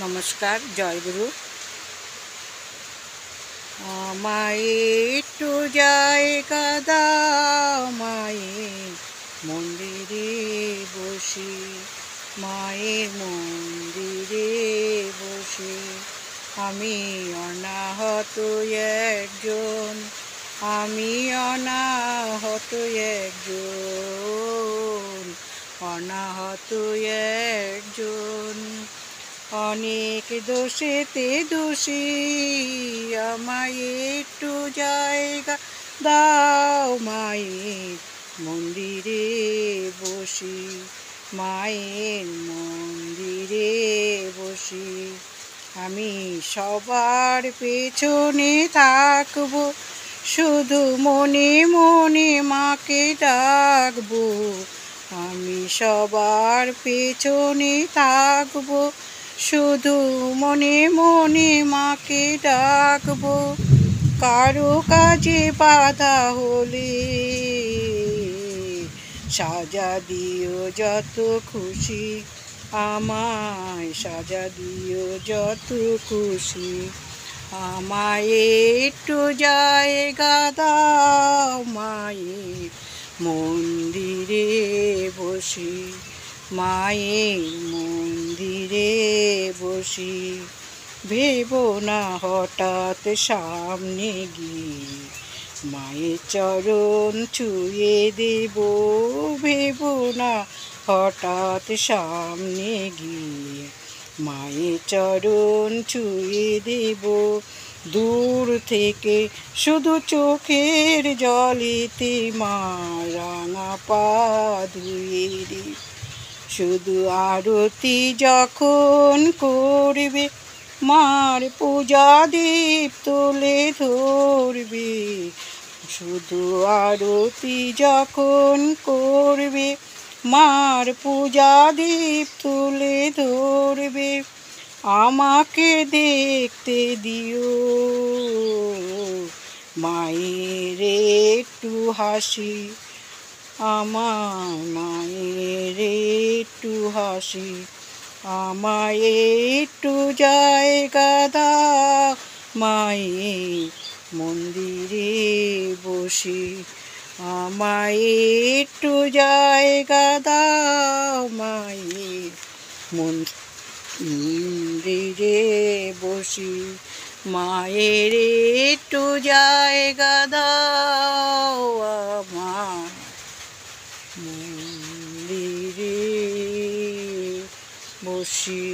নমস্কার, জয়গুরু। আমায় একটু জায়গা দাও, মায়ের মন্দিরে বসি, মায়ের মন্দিরে বসে। আমি অনাহত একজন, আমি অনাহত একজন, অনাহত একজন। অনেক দোষেতে দোষী, আমায় একটু জায়গা দাও, মায়ের মন্দিরে বসি, মায়ের মন্দিরে বসি। আমি সবার পেছনে থাকবো, শুধু মনে মনে মাকে ডাকবো। আমি সবার পেছনে থাকবো, শুধু মনে মনে মাকে ডাকবো। কারো কাজে বাধা হলে সাজা দিও যত খুশি, আমায় সাজা দিও যত খুশি। আমায় একটু জায়গা দাও, মায়ের মন্দিরে বসি, মায়ের মন্দিরে বসি। ভেবো না হঠাৎ সামনে গিয়ে মায়ের চরণ ছুঁয়ে দেব, ভেবো না হঠাৎ সামনে গিয়ে মায়ের চরণ ছুঁয়ে দেব। দূর থেকে শুধু চোখের জলেতে মা রাঙা পা ধুয়ে দেব। শুধু আরতি যখন করবে, মার পূজা দীপ তুলে ধরবে। শুধু আরতি যখন করবে, মার পূজা দীপ তুলে ধরবে। আমাকে দেখতে দিও, মায়ের একটু হাসি, আমার মায়ের একটু হাসি। আমায় একটু জায়গা দাও, মায়ের মন্দিরে বসি, আমায় একটু জায়গা দাও, মায়ের মন্দিরে বসি। মায়ের একটু জায়গা দাও, আমার মন্দিরে বসি।